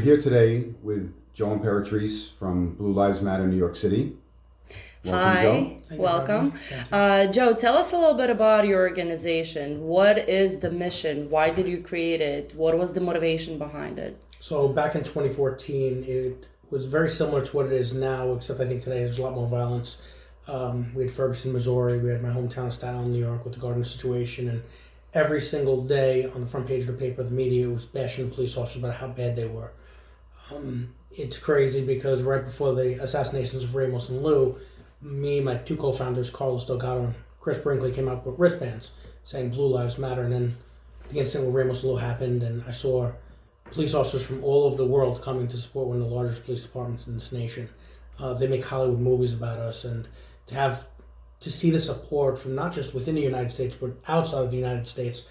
here today with Joe Imperatrice from Blue Lives Matter New York City. Welcome, Hi, Joe. welcome. Joe, tell us a little bit about your organization. What is the mission? Why did you create it? What was the motivation behind it? So back in 2014, it was very similar to what it is now, except I think today there's a lot more violence. We had Ferguson, Missouri. We had my hometown of Staten Island, New York, with the Gardner situation. And every single day on the front page of the paper, the media was bashing the police officers about how bad they were. It's crazy because right before the assassinations of Ramos and Lou, me and my two co-founders, Carlos Delgado and Chris Brinkley, came up with wristbands saying Blue Lives Matter. And then the incident with Ramos and Lou happened, and I saw police officers from all over the world coming to support one of the largest police departments in this nation. They make Hollywood movies about us, and to see the support from not just within the United States but outside of the United States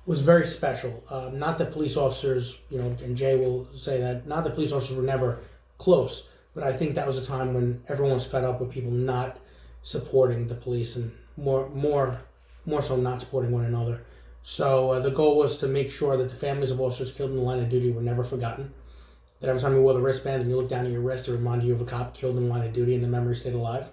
was very special. Not that police officers, and Jay will say that, not that police officers were never close, but I think that was a time when everyone was fed up with people not supporting the police and more so not supporting one another. So the goal was to make sure that the families of officers killed in the line of duty were never forgotten. That every time you wore the wristband and you looked down at your wrist, it reminded you of a cop killed in the line of duty and the memory stayed alive.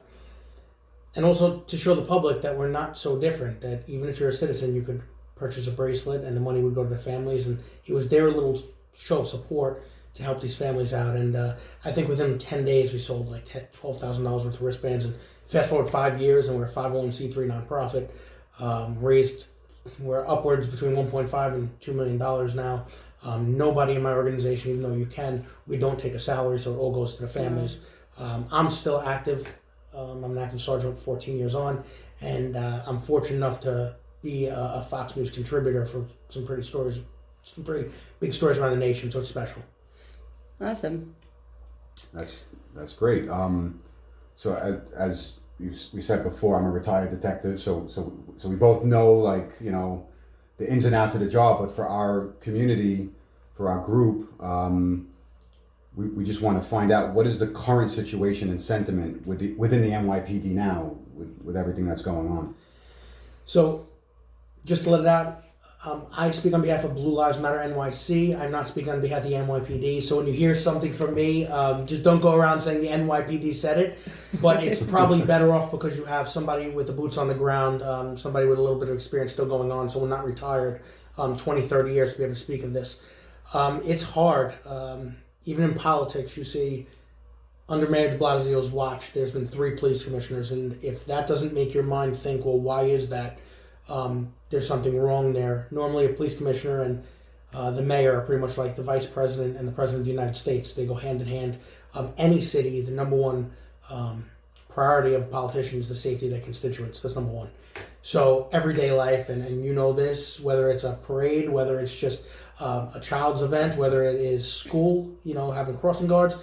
And also to show the public that we're not so different, that even if you're a citizen, you could purchase a bracelet and the money would go to the families. And it was their little show of support to help these families out. And I think within 10 days, we sold like $12,000 worth of wristbands. And fast forward 5 years, and we're a 501c3 nonprofit, we're upwards between $1.5 and $2 million now. Nobody in my organization, even though we don't take a salary, so it all goes to the families. I'm still active. I'm an active sergeant with 14 years on, and I'm fortunate enough to be a Fox News contributor for some pretty big stories around the nation, so it's special. Awesome. That's great. So as we said before, I'm a retired detective, so we both know the ins and outs of the job. But for our community, for our group, we just want to find out what is the current situation and sentiment within the NYPD now with everything that's going on. So, just to let it out, I speak on behalf of Blue Lives Matter NYC. I'm not speaking on behalf of the NYPD. So when you hear something from me, just don't go around saying the NYPD said it. But it's probably better off because you have somebody with the boots on the ground, somebody with a little bit of experience still going on, so we're not retired 20, 30 years to be able to speak of this. It's hard. Even in politics, you see under Mayor de Blasio's watch, there's been 3 police commissioners. And if that doesn't make your mind think, well, why is that? There's something wrong there. Normally a police commissioner and the mayor are pretty much like the vice president and the president of the United States. They go hand in hand. Any city, the number one priority of a politician is the safety of their constituents. That's number one. So everyday life, and you know this, whether it's a parade, whether it's just a child's event, whether it is school, having crossing guards,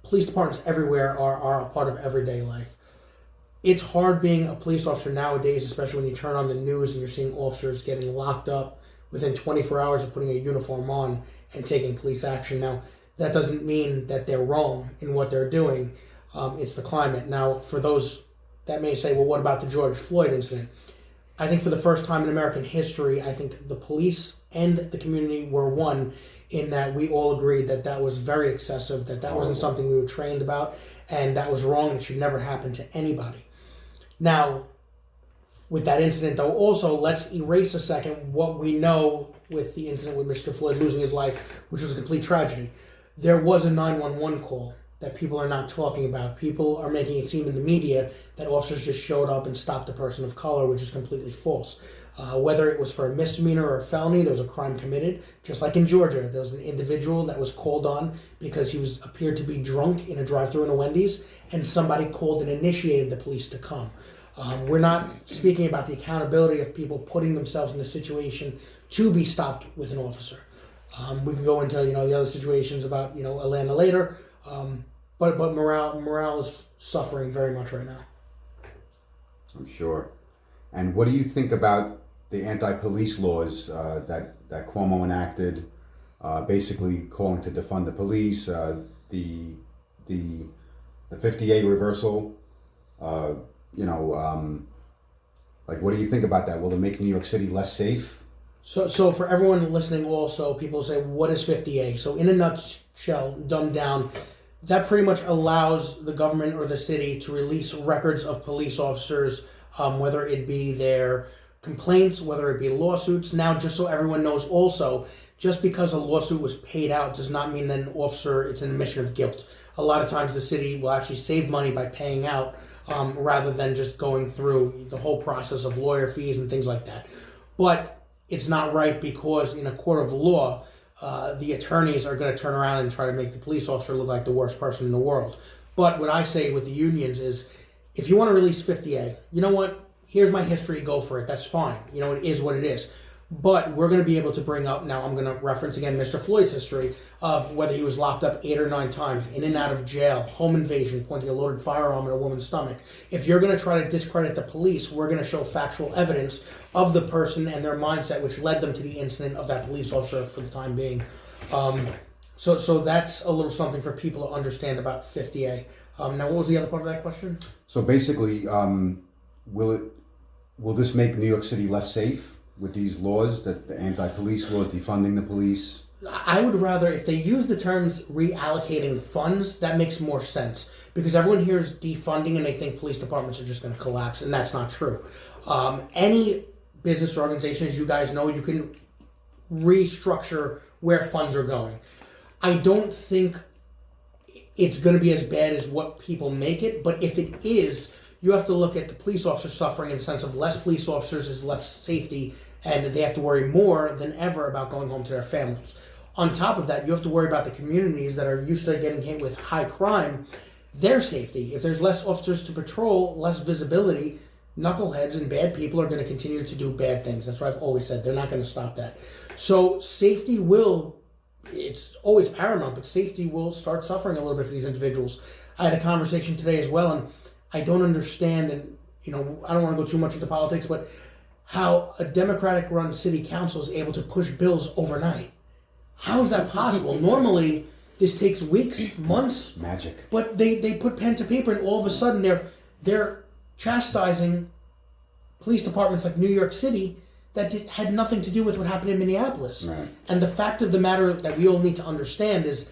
police departments everywhere are a part of everyday life. It's hard being a police officer nowadays, especially when you turn on the news and you're seeing officers getting locked up within 24 hours of putting a uniform on and taking police action. Now, that doesn't mean that they're wrong in what they're doing. It's the climate. Now, for those that may say, well, what about the George Floyd incident? I think for the first time in American history, I think the police and the community were one in that we all agreed that that was very excessive, that wasn't something we were trained about, and that was wrong and it should never happen to anybody. Now, with that incident, though, also let's erase a second what we know with the incident with Mr. Floyd losing his life, which was a complete tragedy. There was a 911 call that people are not talking about. People are making it seem in the media that officers just showed up and stopped a person of color, which is completely false. Whether it was for a misdemeanor or a felony, there was a crime committed. Just like in Georgia, there was an individual that was called on because he appeared to be drunk in a drive-thru in a Wendy's, and somebody called and initiated the police to come. We're not speaking about the accountability of people putting themselves in a situation to be stopped with an officer. We can go into the other situations about Atlanta later, but morale is suffering very much right now. I'm sure. And what do you think about the anti-police laws that Cuomo enacted, basically calling to defund the police, the 50A reversal? What do you think about that? Will it make New York City less safe? So for everyone listening also, people say, what is 50A? So in a nutshell, dumbed down, that pretty much allows the government or the city to release records of police officers, whether it be their complaints, whether it be lawsuits. Now, just so everyone knows also, just because a lawsuit was paid out does not mean that an officer, it's an admission of guilt. A lot of times the city will actually save money by paying out rather than just going through the whole process of lawyer fees and things like that. But it's not right because in a court of law, the attorneys are going to turn around and try to make the police officer look like the worst person in the world. But what I say with the unions is, if you want to release 50A, you know what? Here's my history, go for it. That's fine. You know, it is what it is. But we're going to be able to bring up, now I'm going to reference again Mr. Floyd's history of whether he was locked up 8 or 9 times, in and out of jail, home invasion, pointing a loaded firearm at a woman's stomach. If you're going to try to discredit the police, we're going to show factual evidence of the person and their mindset, which led them to the incident of that police officer for the time being. So that's a little something for people to understand about 50A. Now, what was the other part of that question? So basically, will this make New York City less safe with these laws, that the anti-police laws, defunding the police? I would rather, if they use the terms reallocating funds, that makes more sense. Because everyone hears defunding and they think police departments are just going to collapse, and that's not true. Any business or organization, as you guys know, you can restructure where funds are going. I don't think it's going to be as bad as what people make it, but if it is, you have to look at the police officers suffering in the sense of less police officers is less safety, and they have to worry more than ever about going home to their families. On top of that, you have to worry about the communities that are used to getting hit with high crime, their safety. If there's less officers to patrol, less visibility, knuckleheads and bad people are going to continue to do bad things. That's what I've always said. They're not going to stop that. So safety will, it's always paramount, but safety will start suffering a little bit for these individuals. I had a conversation today as well, and I don't understand, and I don't want to go too much into politics, but how a Democratic-run city council is able to push bills overnight. How is that possible? Normally, this takes weeks, months. Magic. But they put pen to paper, and all of a sudden they're chastising police departments like New York City that had nothing to do with what happened in Minneapolis. Right. And the fact of the matter that we all need to understand is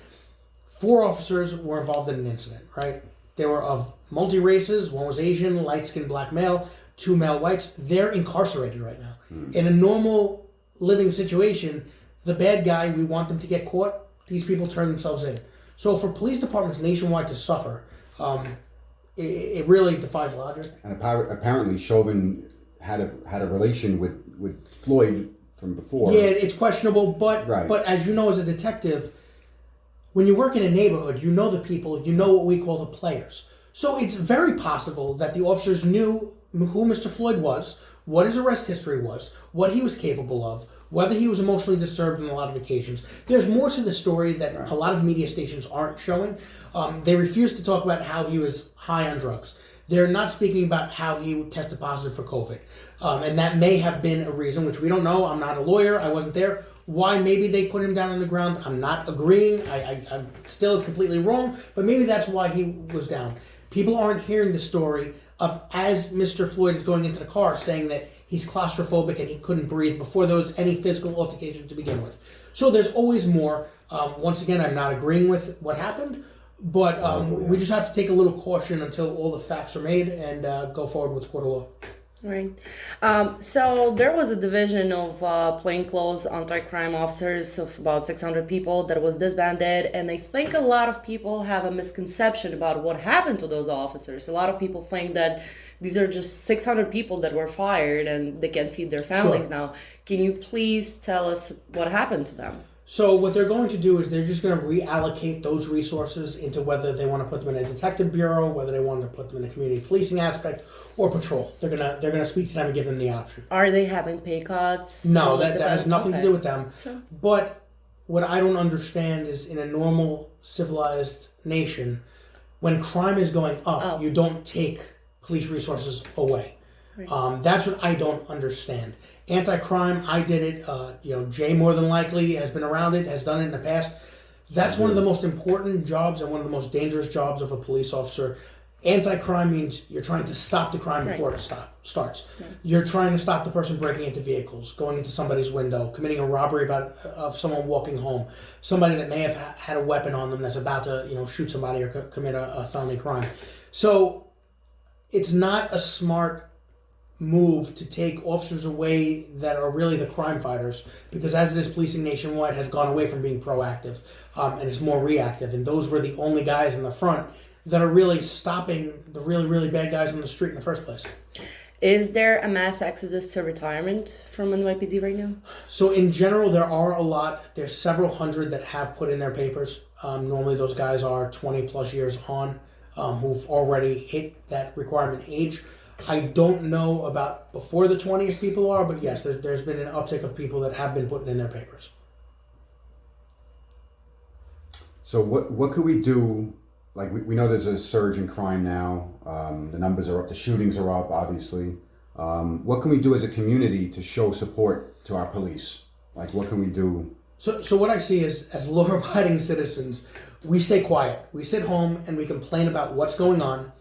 4 officers were involved in an incident, right? They were of multi-races. One was Asian, light-skinned black male, 2 male whites. They're incarcerated right now. In a normal living situation, the bad guy, we want them to get caught. These people turn themselves in. So for police departments nationwide to suffer, it really defies logic. And apparently Chauvin had a relation with Floyd from before. Yeah, it's questionable, but Right. But as you know as a detective, when you work in a neighborhood, you know the people, you know what we call the players. So it's very possible that the officers knew who Mr. Floyd was, what his arrest history was, what he was capable of, whether he was emotionally disturbed on a lot of occasions. There's more to the story that a lot of media stations aren't showing. They refuse to talk about how he was high on drugs. They're not speaking about how he tested positive for COVID. And that may have been a reason, which we don't know. I'm not a lawyer. I wasn't there. Why maybe they put him down on the ground, I'm not agreeing. I'm still, it's completely wrong. But maybe that's why he was down. People aren't hearing the story of, as Mr. Floyd is going into the car, saying that he's claustrophobic and he couldn't breathe before there was any physical altercation to begin with. So there's always more. Once again, I'm not agreeing with what happened, but we just have to take a little caution until all the facts are made and go forward with court of law. Right. So there was a division of plainclothes anti-crime officers of about 600 people that was disbanded, and I think a lot of people have a misconception about what happened to those officers. A lot of people think that these are just 600 people that were fired and they can feed their families now. Can you please tell us what happened to them? So what they're going to do is they're just going to reallocate those resources into whether they want to put them in a detective bureau, whether they want to put them in the community policing aspect, or patrol. They're gonna speak to them and give them the option. Are they having pay cuts? No, that has nothing to do with them. So, But what I don't understand is, in a normal civilized nation, when crime is going up, you don't take police resources away. Right. That's what I don't understand. Anti-crime, I did it. Jay more than likely has been around it, has done it in the past. That's one of the most important jobs and one of the most dangerous jobs of a police officer. Anti-crime means you're trying to stop the crime before it starts. Right. You're trying to stop the person breaking into vehicles, going into somebody's window, committing a robbery of someone walking home, somebody that may have had a weapon on them that's about to shoot somebody or commit a felony crime. So it's not a smart move to take officers away that are really the crime fighters, because as it is, policing nationwide has gone away from being proactive and is more reactive, and those were the only guys in the front that are really stopping the really, really bad guys on the street in the first place. Is there a mass exodus to retirement from NYPD right now? So in general, there are a lot. There's several hundred that have put in their papers. Normally those guys are 20 plus years on, who've already hit that requirement age. I don't know about before the 20 if people are, but yes, there's been an uptick of people that have been putting in their papers. So what could we do? Like we know there's a surge in crime now. The numbers are up. The shootings are up, obviously. What can we do as a community to show support to our police? Like, what can we do? So what I see is, as law-abiding citizens, we stay quiet. We sit home and we complain about what's going on,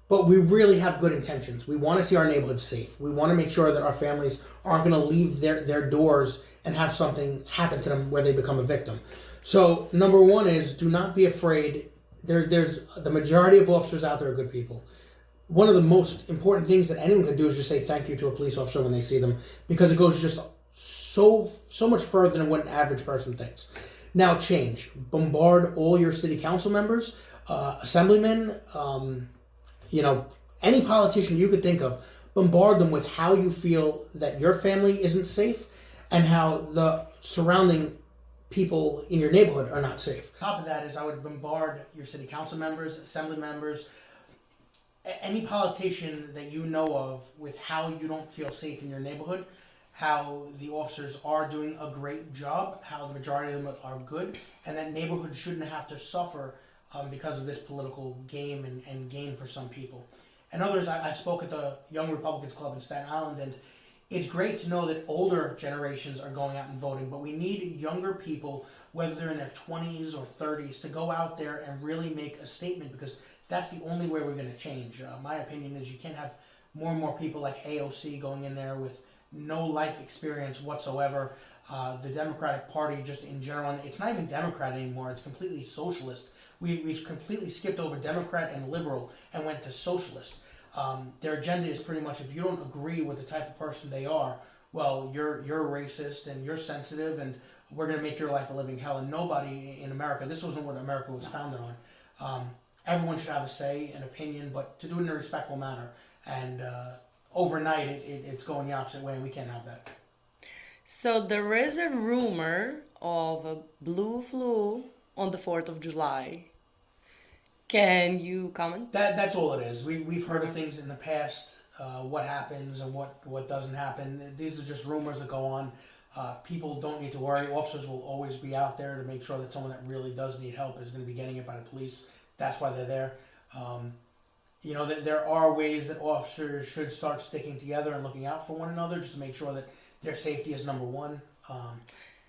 but we really have good intentions. We want to see our neighborhood safe. We want to make sure that our families aren't going to leave their doors and have something happen to them where they become a victim. So number one is, do not be afraid. There's the majority of officers out there are good people. One of the most important things that anyone can do is just say thank you to a police officer when they see them, because it goes just so much further than what an average person thinks. Now change. Bombard all your city council members, assemblymen, any politician you could think of. Bombard them with how you feel that your family isn't safe and how the surrounding people in your neighborhood are not safe. On top of that is, I would bombard your city council members, assembly members, any politician that you know of with how you don't feel safe in your neighborhood, how the officers are doing a great job, how the majority of them are good, and that neighborhood shouldn't have to suffer because of this political game and gain for some people. And others, I spoke at the Young Republicans Club in Staten Island, and it's great to know that older generations are going out and voting, but we need younger people, whether they're in their 20s or 30s, to go out there and really make a statement, because that's the only way we're going to change. My opinion is you can't have more and more people like AOC going in there with no life experience whatsoever. The Democratic Party, just in general, it's not even Democrat anymore, it's completely socialist. We've completely skipped over Democrat and liberal and went to socialist. Their agenda is pretty much, if you don't agree with the type of person they are, well, you're racist and you're sensitive and we're going to make your life a living hell. And nobody in America, this wasn't what America was founded on. Everyone should have a say, an opinion, but to do it in a respectful manner. And overnight, it's going the opposite way, and we can't have that. So there is a rumor of a blue flu on the 4th of July. Can you comment? That's all it is. We've heard of things in the past, what happens and what doesn't happen. These are just rumors that go on. People don't need to worry. Officers will always be out there to make sure that someone that really does need help is going to be getting it by the police. That's why they're there. There are ways that officers should start sticking together and looking out for one another, just to make sure that their safety is number one.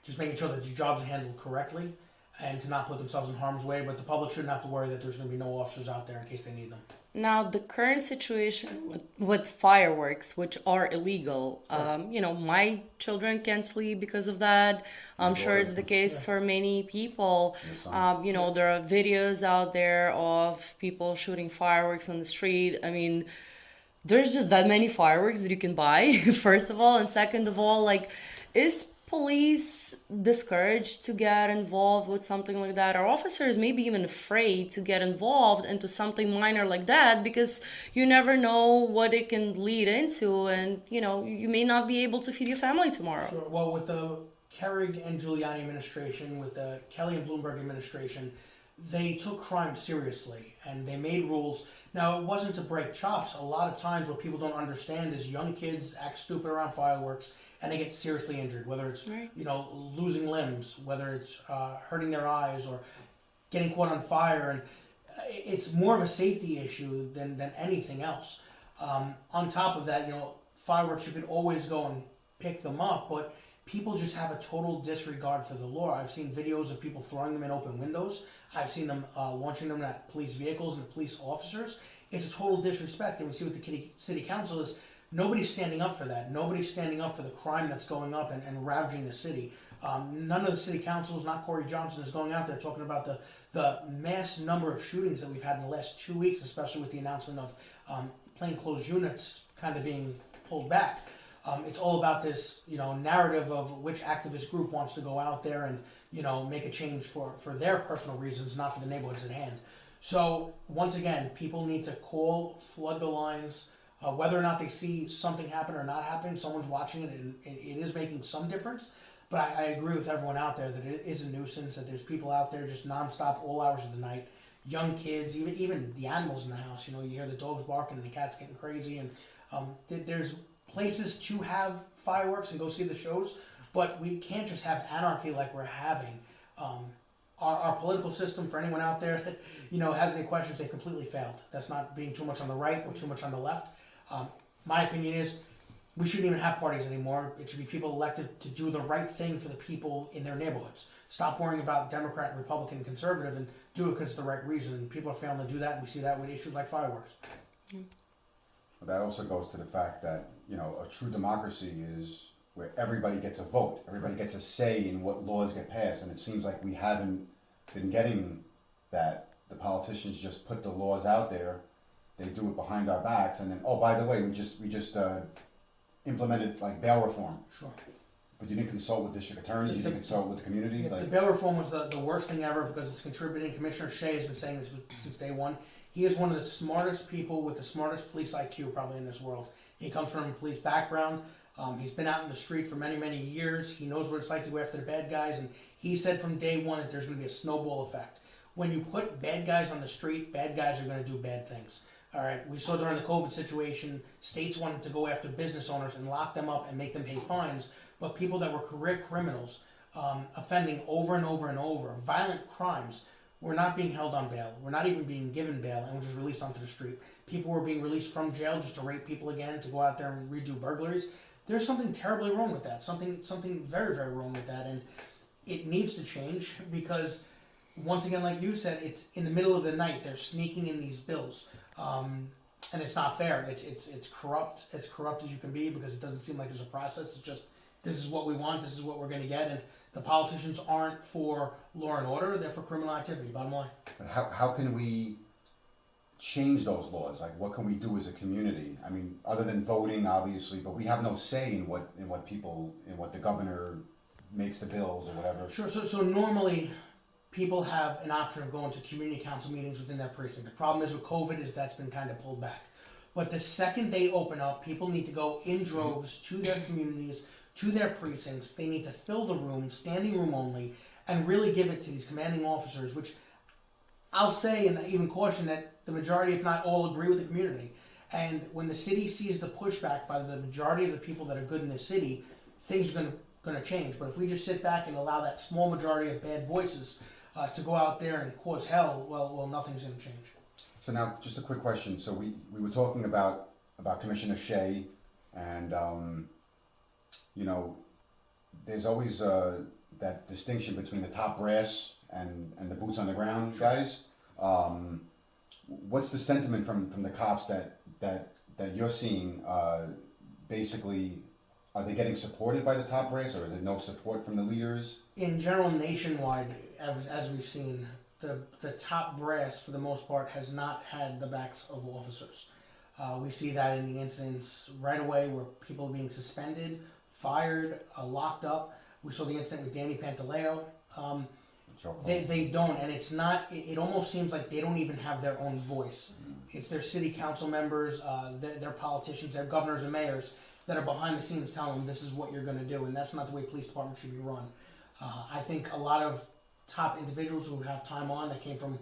Just making sure that your jobs are handled correctly and to not put themselves in harm's way. But the public shouldn't have to worry that there's going to be no officers out there in case they need them. Now, the current situation with fireworks, which are illegal, my children can't sleep because of that. I'm sure it's the case for many people. There are videos out there of people shooting fireworks on the street. I mean, there's just that many fireworks that you can buy, first of all. And second of all, is police discouraged to get involved with something like that? Are officers maybe even afraid to get involved into something minor like that, because you never know what it can lead into, and you may not be able to feed your family tomorrow? Sure. Well, with the Kerrig and Giuliani administration, with the Kelly and Bloomberg administration, they took crime seriously and they made rules. Now, it wasn't to break chops. A lot of times what people don't understand is young kids act stupid around fireworks and they get seriously injured, whether it's losing limbs, whether it's hurting their eyes or getting caught on fire. And it's more of a safety issue than anything else. On top of that, fireworks, you could always go and pick them up, but people just have a total disregard for the law. I've seen videos of people throwing them in open windows. I've seen them launching them at police vehicles and police officers. it's a total disrespect. And we see what the city council is. Nobody's standing up for that. Nobody's standing up for the crime that's going up and ravaging the city. None of the city councils, not Corey Johnson, is going out there talking about the mass number of shootings that we've had in the last 2 weeks, especially with the announcement of plainclothes units kind of being pulled back. It's all about this, narrative of which activist group wants to go out there and, make a change for their personal reasons, not for the neighborhoods at hand. So once again, people need to call, flood the lines. Whether or not they see something happen or not happening, someone's watching it, and it is making some difference. But I agree with everyone out there that it is a nuisance, that there's people out there just nonstop all hours of the night, young kids, even the animals in the house. You hear the dogs barking and the cats getting crazy. And there's places to have fireworks and go see the shows, but we can't just have anarchy like we're having. Our political system, for anyone out there that has any questions, they completely failed. That's not being too much on the right or too much on the left. My opinion is we shouldn't even have parties anymore. It should be people elected to do the right thing for the people in their neighborhoods. Stop worrying about Democrat and Republican and conservative and do it because it's the right reason. People are failing to do that, and we see that with issues like fireworks. That also goes to the fact that, a true democracy is where everybody gets a vote. Everybody gets a say in what laws get passed. And it seems like we haven't been getting that. The politicians just put the laws out there. They do it behind our backs. And then, oh, by the way, we just implemented like bail reform. Sure. But you didn't consult with district attorneys, you didn't consult with the community? Yeah, the bail reform was the worst thing ever because it's contributing. Commissioner Shea has been saying this since day one. He is one of the smartest people with the smartest police IQ probably in this world. He comes from a police background. He's been out in the street for many, many years. He knows what it's like to go after the bad guys. And he said from day one that there's going to be a snowball effect. When you put bad guys on the street, bad guys are going to do bad things. All right, we saw during the COVID situation, states wanted to go after business owners and lock them up and make them pay fines, but people that were career criminals, offending over and over and over, violent crimes, were not being held on bail. We're not even being given bail and were just released onto the street. People were being released from jail just to rape people again, to go out there and redo burglaries. There's something terribly wrong with that, something very, very wrong with that, and it needs to change because once again, like you said, it's in the middle of the night. They're sneaking in these bills, and it's not fair. It's corrupt, as corrupt as you can be, because it doesn't seem like there's a process. It's just this is what we want, this is what we're going to get, and the politicians aren't for law and order; they're for criminal activity. Bottom line. But how can we change those laws? Like, what can we do as a community? I mean, other than voting, obviously, but we have no say in what the governor makes the bills or whatever. Sure. So normally, people have an option of going to community council meetings within their precinct. The problem is with COVID is that's been kind of pulled back. But the second they open up, people need to go in droves to their communities, to their precincts. They need to fill the room, standing room only, and really give it to these commanding officers, which I'll say and even caution that the majority, if not all, agree with the community. And when the city sees the pushback by the majority of the people that are good in the city, things are going to change. But if we just sit back and allow that small majority of bad voices to go out there and cause hell, well, nothing's going to change. So now, just a quick question. So we were talking about Commissioner Shea, and there's always that distinction between the top brass and the boots on the ground guys. What's the sentiment from the cops that you're seeing? Basically, are they getting supported by the top brass, or is there no support from the leaders? In general, nationwide, as we've seen, the top brass, for the most part, has not had the backs of officers. We see that in the incidents right away where people are being suspended, fired, locked up. We saw the incident with Danny Pantaleo. They don't, and it's not, it almost seems like they don't even have their own voice. It's their city council members, their politicians, their governors and mayors that are behind the scenes telling them this is what you're going to do, and that's not the way police departments should be run. I think a lot of top individuals who have time on that came from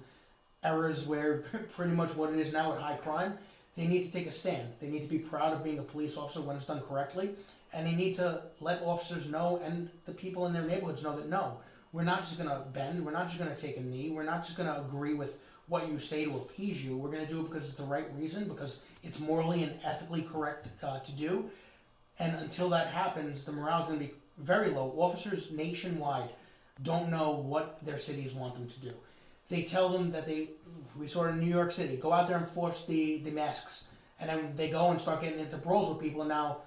eras where pretty much what it is now with high crime, they need to take a stand. They need to be proud of being a police officer when it's done correctly, and they need to let officers know and the people in their neighborhoods know that no, we're not just going to bend, we're not just going to take a knee, we're not just going to agree with what you say to appease you. We're going to do it because it's the right reason, because it's morally and ethically correct to do. And until that happens, the morale's going to be very low. Officers nationwide don't know what their cities want them to do. they tell them that we saw it in New York City, go out there and force the masks. And then they go and start getting into brawls with people, and now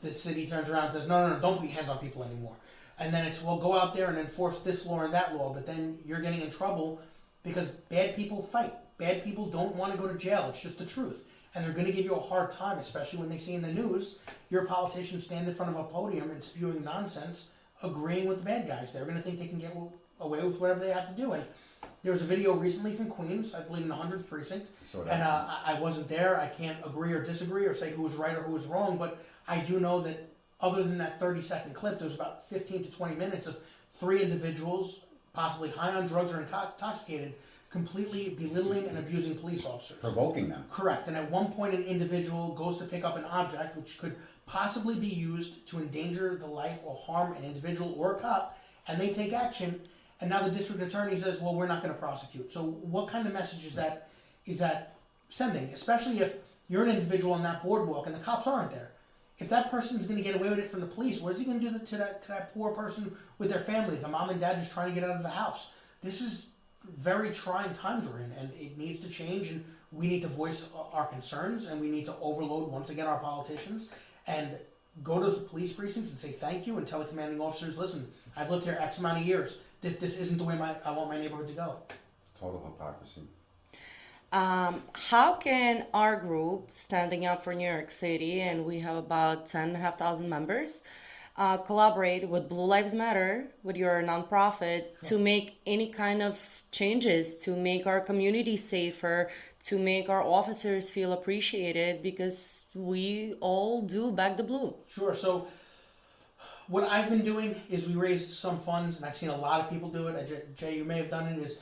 the city turns around and says, no, don't put your hands on people anymore. And then it's, well, go out there and enforce this law and that law, but then you're getting in trouble because bad people fight. Bad people don't want to go to jail. It's just the truth. And they're going to give you a hard time, especially when they see in the news your politicians stand in front of a podium and spewing nonsense, agreeing with the bad guys. They're going to think they can get away with whatever they have to do. And there was a video recently from Queens, I believe in the 100th precinct, and I wasn't there. I can't agree or disagree or say who was right or who was wrong, but I do know that other than that 30-second clip, there was about 15 to 20 minutes of 3 individuals, possibly high on drugs or intoxicated, completely belittling and abusing police officers. Provoking them. Correct. And at one point, an individual goes to pick up an object which could possibly be used to endanger the life or harm an individual or a cop, and they take action. And now the district attorney says, well, we're not going to prosecute. So what kind of message is that sending? Especially if you're an individual on that boardwalk and the cops aren't there. If that person's going to get away with it from the police, what is he going to do to that poor person with their family, the mom and dad just trying to get out of the house? This is very trying times we're in, and it needs to change, and we need to voice our concerns, and we need to overload, once again, our politicians, and go to the police precincts and say thank you, and tell the commanding officers, listen, I've lived here X amount of years. This isn't the way I want my neighborhood to go. Total hypocrisy. How can our group, standing up for New York City, and we have about 10,500 members, collaborate with Blue Lives Matter, with your nonprofit, to make any kind of changes, to make our community safer, to make our officers feel appreciated, because we all do back the blue? Sure. So what I've been doing is we raised some funds, and I've seen a lot of people do it. Jay, you may have done it, is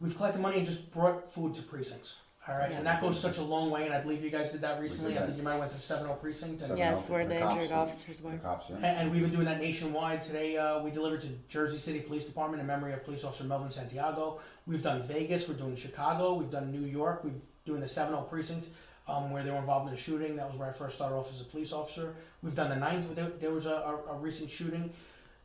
we've collected money and just brought food to precincts. All right, and that goes such a long way, and I believe you guys did that recently. I think you might have went to 70 precinct. And yes, where the injured officers were. And we've been doing that nationwide. Today we delivered to Jersey City Police Department in memory of Police Officer Melvin Santiago. We've done Vegas, we're doing Chicago, we've done New York, we're doing the 70 precinct where they were involved in a shooting. That was where I first started off as a police officer. We've done the 9th, where there was a recent shooting.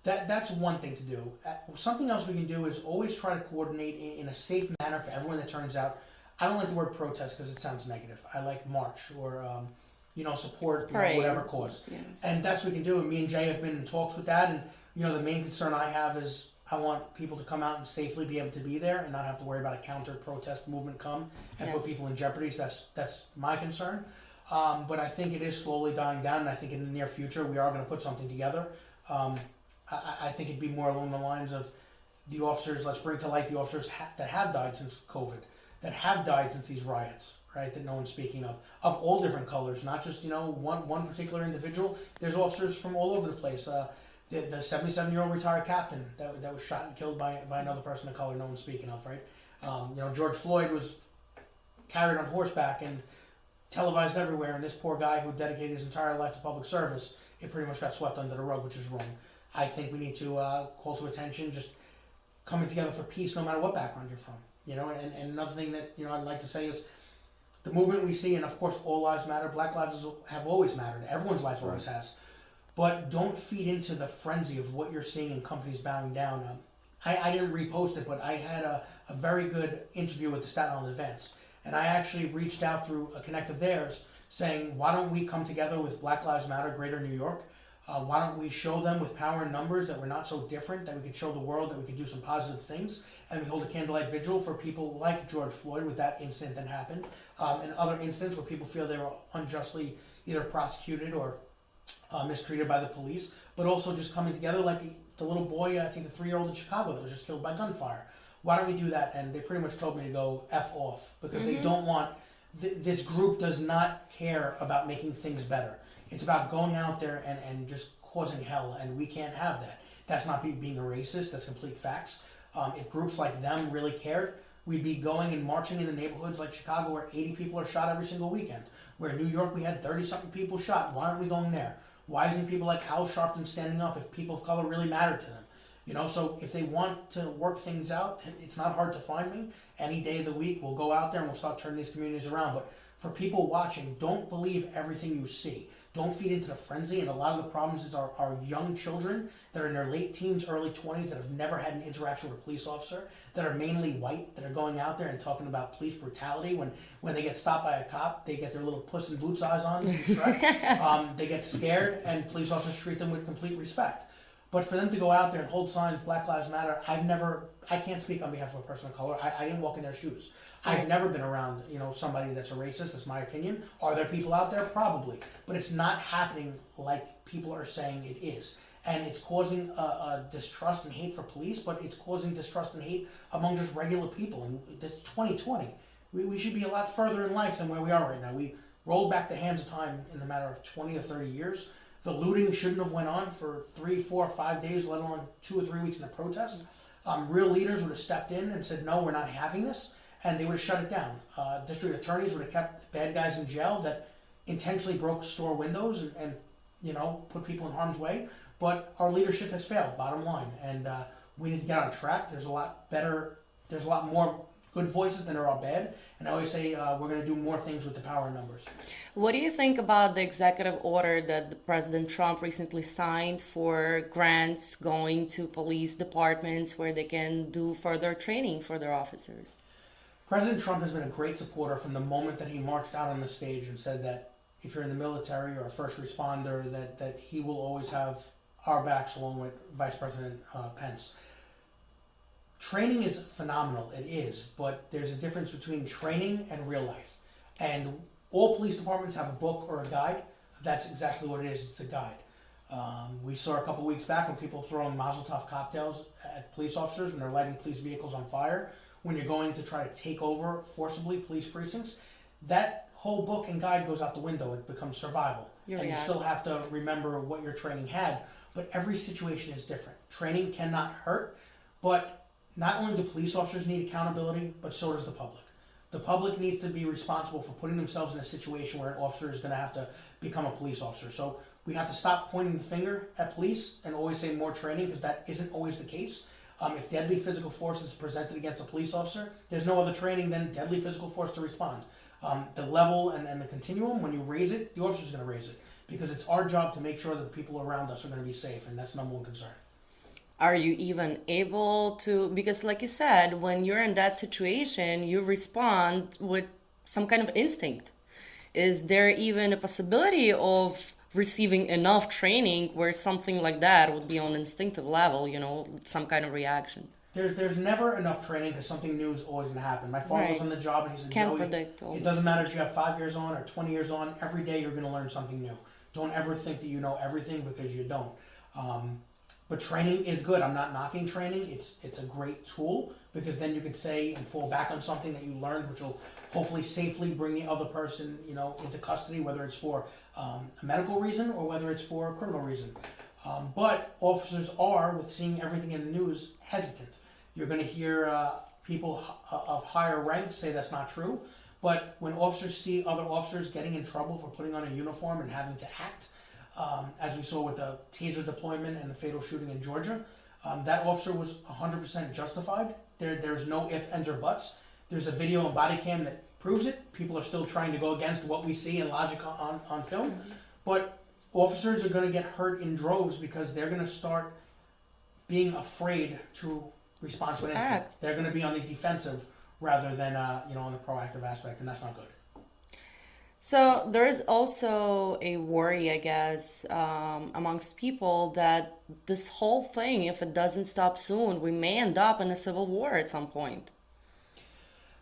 That's one thing to do. Something else we can do is always try to coordinate in a safe manner for everyone that turns out. I don't like the word protest because it sounds negative. I like march or, support whatever cause. Yes. And that's what we can do. And me and Jay have been in talks with that. And, the main concern I have is I want people to come out and safely be able to be there and not have to worry about a counter-protest movement come and put people in jeopardy. So that's my concern. But I think it is slowly dying down. And I think in the near future we are going to put something together. I think it'd be more along the lines of the officers, let's bring to light the officers that have died since COVID, that have died since these riots, right, that no one's speaking of all different colors, not just, one particular individual. There's officers from all over the place. The 77-year-old retired captain that was shot and killed by another person of color no one's speaking of, right? George Floyd was carried on horseback and televised everywhere, and this poor guy who dedicated his entire life to public service, it pretty much got swept under the rug, which is wrong. I think we need to call to attention just coming together for peace no matter what background you're from. And another thing that, I'd like to say is the movement we see, and of course all lives matter, black lives have always mattered, everyone's life always has, but don't feed into the frenzy of what you're seeing in companies bowing down. I didn't repost it, but I had a very good interview with the Staten Island Advance, and I actually reached out through a connect of theirs saying, why don't we come together with Black Lives Matter Greater New York? Why don't we show them with power and numbers that we're not so different, that we could show the world that we could do some positive things, and we hold a candlelight vigil for people like George Floyd with that incident that happened, and other incidents where people feel they were unjustly either prosecuted or mistreated by the police, but also just coming together like the little boy, I think the 3-year-old in Chicago that was just killed by gunfire. Why don't we do that? And they pretty much told me to go F off, because they don't want, this group does not care about making things better. It's about going out there and just causing hell, and we can't have that. That's not being a racist, that's complete facts. If groups like them really cared, we'd be going and marching in the neighborhoods like Chicago where 80 people are shot every single weekend. Where in New York we had 30-something people shot. Why aren't we going there? Why isn't people like Hal Sharpton standing up if people of color really matter to them? So if they want to work things out, it's not hard to find me. Any day of the week, we'll go out there and we'll start turning these communities around. But for people watching, don't believe everything you see. Don't feed into the frenzy. And a lot of the problems is our young children that are in their late teens, early 20s that have never had an interaction with a police officer, that are mainly white, that are going out there and talking about police brutality. When they get stopped by a cop, they get their little Puss in Boots eyes on. They get scared, and police officers treat them with complete respect. But for them to go out there and hold signs, Black Lives Matter, I can't speak on behalf of a person of color. I didn't walk in their shoes. I've never been around, somebody that's a racist. That's my opinion. Are there people out there? Probably. But it's not happening like people are saying it is. And it's causing a distrust and hate for police, but it's causing distrust and hate among just regular people. And this is 2020. We should be a lot further in life than where we are right now. We rolled back the hands of time in the matter of 20 or 30 years. The looting shouldn't have went on for 3, 4, 5 days, let alone 2 or 3 weeks in a protest. Real leaders would have stepped in and said, no, we're not having this, and they would have shut it down. District attorneys would have kept bad guys in jail that intentionally broke store windows and put people in harm's way. But our leadership has failed, bottom line, and we need to get on track. There's a lot more good voices than there are bad, and I always say we're going to do more things with the power of numbers. What do you think about the executive order that President Trump recently signed for grants going to police departments where they can do further training for their officers? President Trump has been a great supporter from the moment that he marched out on the stage and said that if you're in the military or a first responder, that he will always have our backs along with Vice President Pence. Training is phenomenal, it is, but there's a difference between training and real life. And all police departments have a book or a guide. That's exactly what it is, it's a guide. We saw a couple weeks back when people throwing Mazel Tov cocktails at police officers when they're lighting police vehicles on fire, when you're going to try to take over forcibly police precincts. That whole book and guide goes out the window. It becomes survival. You still have to remember what your training had, but every situation is different. Training cannot hurt, but not only do police officers need accountability, but so does the public. The public needs to be responsible for putting themselves in a situation where an officer is going to have to become a police officer. So we have to stop pointing the finger at police and always say more training, because that isn't always the case. If deadly physical force is presented against a police officer, there's no other training than deadly physical force to respond. The level and the continuum, when you raise it, the officer's going to raise it, because it's our job to make sure that the people around us are going to be safe, and that's number one concern. Are you even able to, because like you said, when you're in that situation, you respond with some kind of instinct. Is there even a possibility of receiving enough training where something like that would be on instinctive level, some kind of reaction? There's never enough training, because something new is always going to happen. My father was on the job, and he said, Can't predict it doesn't matter if you have 5 years on or 20 years on. Every day you're going to learn something new. Don't ever think that you know everything, because you don't. But training is good. I'm not knocking training. It's a great tool, because then you can say and fall back on something that you learned, which will hopefully safely bring the other person, into custody, whether it's for a medical reason or whether it's for a criminal reason. But officers are, with seeing everything in the news, hesitant. You're going to hear people of higher ranks say that's not true. But when officers see other officers getting in trouble for putting on a uniform and having to act, as we saw with the taser deployment and the fatal shooting in Georgia, that officer was 100% justified. There's no ifs, ands, or buts. There's a video and body cam that proves it. People are still trying to go against what we see in logic on film. But officers are going to get hurt in droves, because they're going to start being afraid to respond to an incident. They're going to be on the defensive rather than on the proactive aspect, and that's not good. So there is also a worry, I guess, amongst people that this whole thing, if it doesn't stop soon, we may end up in a civil war at some point.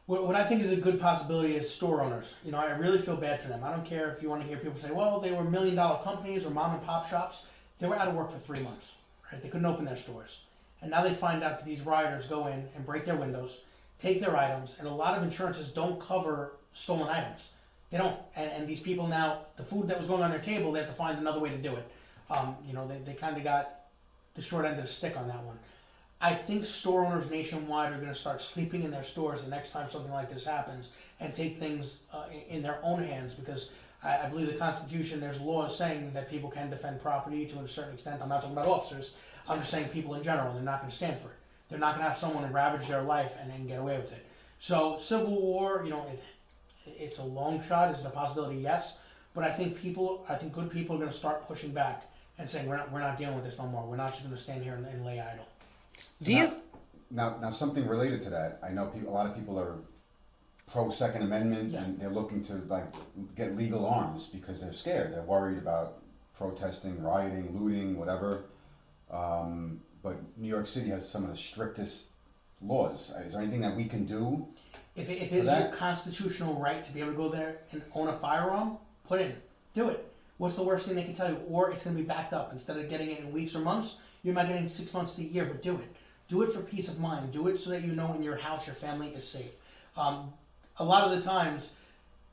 What I think is a good possibility is store owners. I really feel bad for them. I don't care if you want to hear people say, well, they were $1 million companies or mom and pop shops. They were out of work for 3 months, right? They couldn't open their stores. And now they find out that these rioters go in and break their windows, take their items, and a lot of insurances don't cover stolen items. They don't. And these people now, the food that was going on their table, they have to find another way to do it. They kind of got the short end of the stick on that one. I think store owners nationwide are going to start sleeping in their stores the next time something like this happens, and take things in their own hands, because I believe the Constitution, there's laws saying that people can defend property to a certain extent. I'm not talking about officers. I'm just saying people in general. They're not going to stand for it. They're not going to have someone ravage their life and then get away with it. So civil war, it's a long shot. Is it a possibility? Yes. But I think good people are going to start pushing back and saying we're not dealing with this no more. We're not just going to stand here and lay idle. Do you? Now something related to that. I know a lot of people are pro Second Amendment, and they're looking to like get legal arms because they're scared. They're worried about protesting, rioting, looting, whatever. But New York City has some of the strictest laws. Is there anything that we can do? If it is your constitutional right to be able to go there and own a firearm, do it. What's the worst thing they can tell you? Or it's going to be backed up. Instead of getting it in weeks or months, you're not getting 6 months to a year, but do it. Do it for peace of mind. Do it so that you know in your house your family is safe. A lot of the times,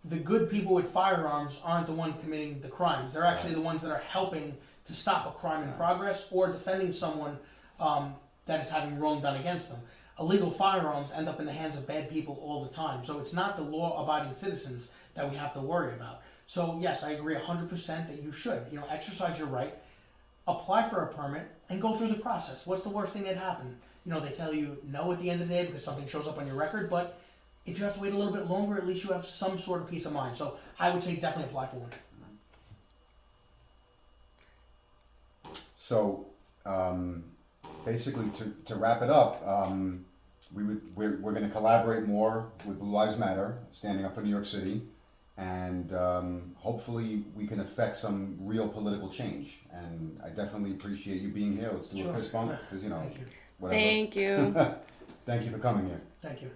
the good people with firearms aren't the one committing the crimes. They're actually the ones that are helping to stop a crime in progress or defending someone that is having wrong done against them. Illegal firearms end up in the hands of bad people all the time. So it's not the law-abiding citizens that we have to worry about. So yes, I agree 100% that you should, exercise your right, apply for a permit, and go through the process. What's the worst thing that happened? They tell you no at the end of the day because something shows up on your record, but if you have to wait a little bit longer, at least you have some sort of peace of mind. So I would say definitely apply for one. So basically, to wrap it up, we're going to collaborate more with Blue Lives Matter, standing up for New York City, and hopefully we can affect some real political change. And I definitely appreciate you being here. Let's do a fist bump because Thank you. whatever. Thank you. Thank you for coming here. Thank you.